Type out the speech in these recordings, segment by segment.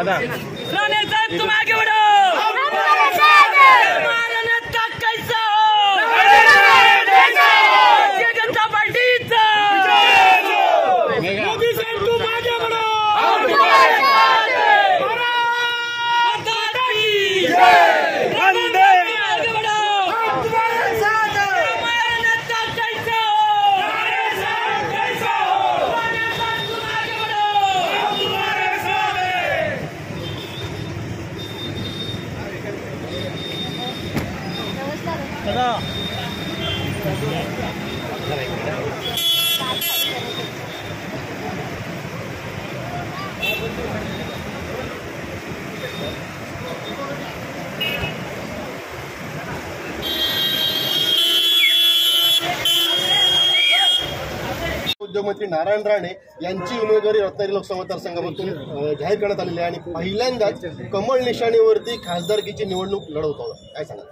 दादा राणे साहेब तुम आगे बढ़ो। हमारा नेता कैसा हो? भारतीय जनता पार्टीचा। मोदी साहेब तुम आगे बढ़ो। आगे बढ़ो। हमारा नेता कैसा हो? राणे साहेब तुम आगे बढ़ो। दादा उद्योगमंत्री नारायण राणे यांची उमेदवारी रत्नागिरी लोकसभा मतदारसंघातून जाहीर करण्यात आलेली आहे आणि पहिल्यांदाच कमळ निशाणीवरती खासदारकीची निवडणूक लढवत आहोत. काय सांगा?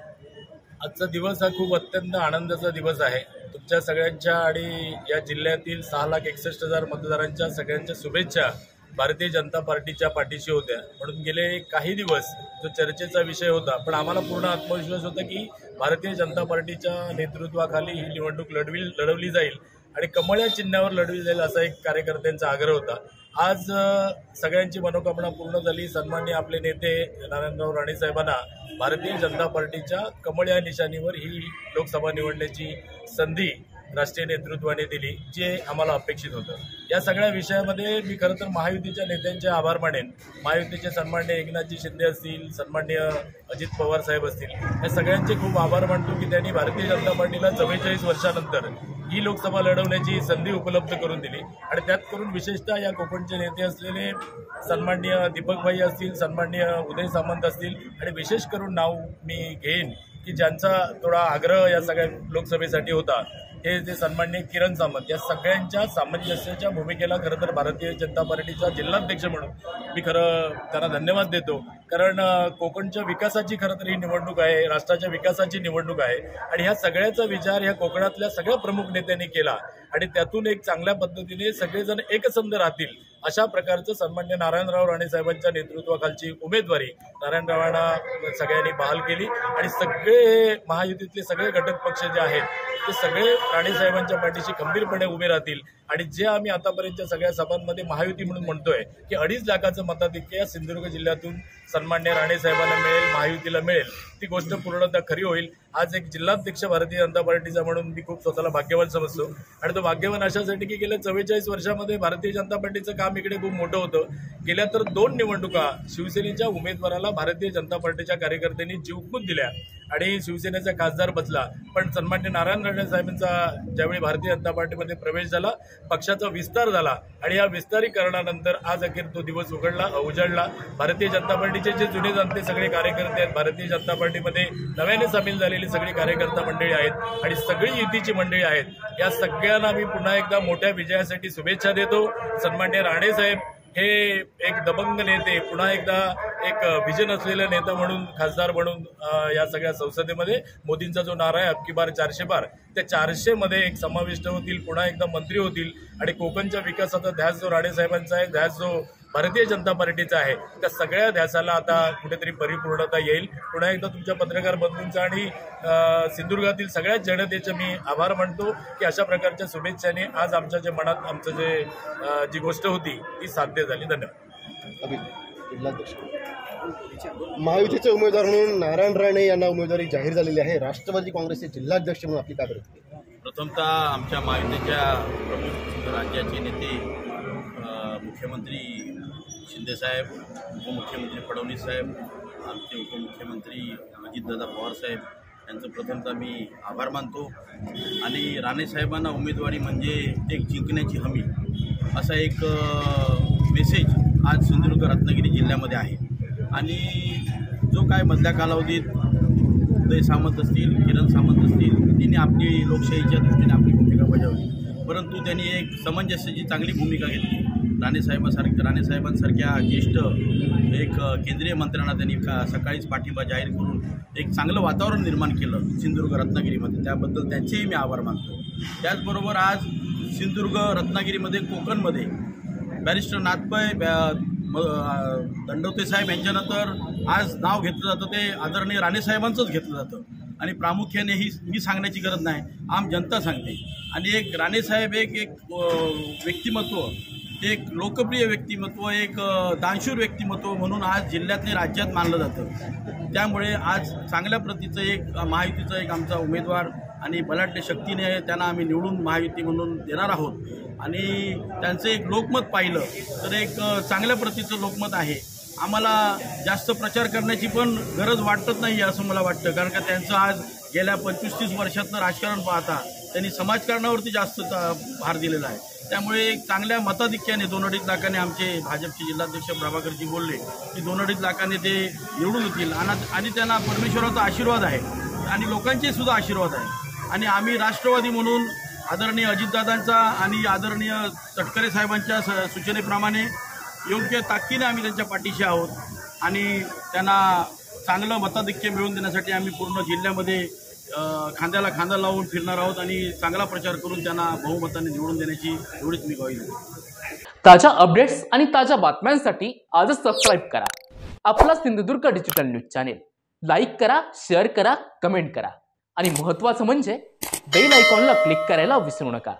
आजचा दिवस हा खूप अत्यंत आनंदाचा दिवस आहे. तुमच्या सगळ्यांच्या आणि या जिल्ह्यातील 6,61,000 मतदारांच्या सगळ्यांच्या शुभेच्छा भारतीय जनता पार्टीच्या पाठीशी होत्या. म्हणून गेले काही दिवस जो चर्चेचा विषय होता, पण आम्हाला पूर्ण आत्मविश्वास होता की भारतीय जनता पार्टीच्या नेतृत्वाखाली ही निवडणूक लढवली जाईल आणि कमळ या चिन्हावर लढवली जाईल असा एक कार्यकर्त्यांचा आग्रह होता. आज सगळ्यांची मनोकामना पूर्ण झाली. सन्माननीय आपले नेते नारायणराव राणे साहेबांना भारतीय जनता पार्टीच्या कमळ या निशाणीवर ही लोकसभा निवडण्याची संधी राष्ट्रीय नेतृत्वाने दिली, जे आम्हाला अपेक्षित होतं. या सगळ्या विषयामध्ये मी खरं तर महायुतीच्या नेत्यांचे आभार मानेन. महायुतीचे सन्माननीय एकनाथजी शिंदे असतील, सन्माननीय अजित पवार साहेब असतील, या सगळ्यांचे खूप आभार मानतो की त्यांनी भारतीय जनता पार्टीला 44 वर्षानंतर ही लोकसभा लढवण्याची संधी उपलब्ध करून दिली. आणि त्यात करून विशेषतः या कोकणचे नेते असलेले सन्माननीय दीपकभाई असतील, सन्माननीय उदय सामंत असतील, आणि विशेष करून नाव मी घेईन की ज्यांचा थोडा आग्रह या सगळ्या लोकसभेसाठी होता, हे जे सन्माननीय किरण सामंत, या सगळ्यांच्या सामंजस्याच्या भूमिकेला खरं तर भारतीय जनता पार्टीचा जिल्हाध्यक्ष म्हणून मी खरं त्यांना धन्यवाद देतो. कारण कोकणच्या विकासाची खरं तर ही निवडणूक आहे, राष्ट्राच्या विकासाची निवडणूक आहे आणि ह्या सगळ्याचा विचार ह्या कोकणातल्या सगळ्या प्रमुख नेत्यांनी केला आणि त्यातून एक चांगल्या पद्धतीने सगळेजण एकसंध राहतील अशा प्रकारचं सन्माननीय नारायणराव राणे साहेबांच्या नेतृत्वाखालची उमेदवारी नारायणरावांना सगळ्यांनी बहाल केली आणि सगळे महायुतीतले सगळे घटक पक्ष जे आहेत ते सगळे राणे साहेबांच्या पाठीशी खंबीरपणे उभे राहतील. आणि जे आम्ही आतापर्यंतच्या सगळ्या सभांमध्ये महायुती म्हणून म्हणतोय की 2.5 लाखाचं मताधिक्य या सिंधुदुर्ग जिल्ह्यातून सन्माननीय राणे साहेबांना मिळेल, महायुतीला मिळेल, ती गोष्ट पूर्णतः खरी होईल. आज एक जिल्हाध्यक्ष भारतीय जनता पार्टीचा म्हणून मी खूप स्वतःला भाग्यवान समजतो आणि तो भाग्यवान अशासाठी की गेल्या 44 वर्षामध्ये भारतीय जनता पार्टीचं काम इकडे खूप मोठं होतं. गेल्या तर 2 निवडणुका शिवसेनेच्या उमेदवाराला भारतीय जनता पार्टीच्या कार्यकर्त्यांनी जिंकून दिल्या आणि शिवसेनेचा खासदार बचला. पण सन्माननीय नारायण राणे साहेबांचा ज्यावेळी भारतीय जनता पार्टीमध्ये प्रवेश झाला, पक्षाचा विस्तार झाला आणि या विस्तारीकरणानंतर आज अखेर तो दिवस उजळला. भारतीय जनता पार्टीचे जे जुने जाणते सगळे कार्यकर्ते आहेत, भारतीय जनता पार्टीमध्ये नव्याने सामील झालेली सगळी कार्यकर्ता मंडळी आहेत आणि सगळी युतीची मंडळी आहेत, या सगळ्यांना मी पुन्हा एकदा मोठ्या विजयासाठी शुभेच्छा देतो. सन्माननीय राणे साहेब हे एक दबंग नेते, पुन्हा एकदा एक व्हिजन असलेला नेता म्हणून, खासदार म्हणून या सगळ्या संसदेमध्ये मोदींचा जो नारा आहे अबकी बार 400 पार, त्या 400 मध्ये एक समाविष्ट होतील, पुन्हा एकदा मंत्री होतील आणि कोकणच्या विकासाचा ध्यास जो राणे साहेबांचा आहे, ध्यास जो भारतीय जनता पार्टीचा आहे, त्या सगळ्या ध्यासाला आता कुठेतरी परिपूर्णता येईल. पुन्हा एकदा तुमच्या पत्रकार बंधूंचा आणि सिंधुदुर्गातील सगळ्याच जनतेचे मी आभार मानतो की अशा प्रकारच्या शुभेच्छाने आज आमच्या जे मनात आमचं जी गोष्ट होती ती साध्य झाली. धन्यवाद. महायुतीचे उमेदवार म्हणून नारायण राणे यांना उमेदवारी जाहीर झालेली आहे. राष्ट्रवादी काँग्रेसचे जिल्हाध्यक्ष म्हणून आपली काय प्रतिक्रिया? प्रथमतः आमच्या महायुतीच्या प्रमुख राज्याचे नेते मुख्यमंत्री शिंदेसाहेब, उपमुख्यमंत्री फडणवीस साहेब, आमचे उपमुख्यमंत्री अजितदादा पवार साहेब यांचं प्रथमतः मी आभार मानतो. आणि राणे साहेबांना उमेदवारी म्हणजे एक जिंकण्याची हमी असा एक मेसेज आज सिंधुदुर्ग रत्नागिरी जिल्ह्यामध्ये आहे. आणि जो काय मधल्या कालावधीत उदय सामंत असतील, किरण सामंत असतील, त्यांनी आपली लोकशाहीच्या दृष्टीने आपली भूमिका बजावली, परंतु त्यांनी एक सामंजस्याची चांगली भूमिका घेतली. राणे साहेबांसारख्या ज्येष्ठ एक केंद्रीय मंत्र्यांना त्यांनी सकाळीच पाठिंबा जाहीर करून एक चांगलं वातावरण निर्माण केलं सिंधुदुर्ग रत्नागिरीमध्ये, त्याबद्दल त्यांचेही मी आभार मानतो. त्याचबरोबर आज सिंधुदुर्ग रत्नागिरीमध्ये, कोकणमध्ये बॅरिस्टर नाथपै दंडवते साहेब यांच्यानंतर आज नाव घेतलं जातं ते आदरणीय राणेसाहेबांचंच घेतलं जातं आणि प्रामुख्याने ही मी सांगण्याची गरज नाही, आम जनता सांगते. आणि एक राणेसाहेब एक व्यक्तिमत्व, एक लोकप्रिय व्यक्तिमत्व, एक दानशूर व्यक्तिमत्व म्हणून आज जिल्ह्यातले राज्यात मानलं जातं. त्यामुळे आज चांगल्या प्रतीचं एक महायुतीचा एक आमचा उमेदवार आणि बलाढ्य शक्तीने त्यांना आम्ही निवडून महायुती म्हणून देणार आहोत. आणि त्यांचं एक लोकमत पाहिलं तर एक चांगल्या प्रतीचं लोकमत आहे. आम्हाला जास्त प्रचार करण्याची पण गरज वाटत नाही असं मला वाटतं, कारण का त्यांचं आज गेल्या 25-30 वर्षातनं राजकारण पाहता त्यांनी समाजकारणावरती जास्त भार दिलेला आहे. त्यामुळे एक चांगल्या मताधिक्याने 2-2.5 लाखाने आमचे भाजपचे जिल्हाध्यक्ष प्रभाकरजी बोलले की 2-2.5 लाखाने ते निवडून येतील आणि त्यांना परमेश्वराचा आशीर्वाद आहे आणि लोकांचे सुद्धा आशीर्वाद आहे. आणि आम्ही राष्ट्रवादी म्हणून आदरणीय अजितदादांचा आणि आदरणीय तटकरे साहेबांच्या सूचनेप्रमाणे योग्य ताकदीने आम्ही त्यांच्या पाठीशी आहोत आणि त्यांना चांगलं मताधिक्य मिळवून देण्यासाठी आम्ही पूर्ण जिल्ह्यामध्ये खांद्याला खांदा लावून फिरणार आहोत आणि चांगला प्रचार करून त्यांना बहुमताने निवडून देण्याची एवढीच मी ग्वाही देतो. ताज्या अपडेट्स आणि ताज्या बातम्यांसाठी आजच सबस्क्राईब करा आपला Sindhudurg digital news channel. Like करा, शेअर करा, कमेंट करा आणि महत्त्वाचं म्हणजे बेल आयकॉनला क्लिक करायला विसरू नका.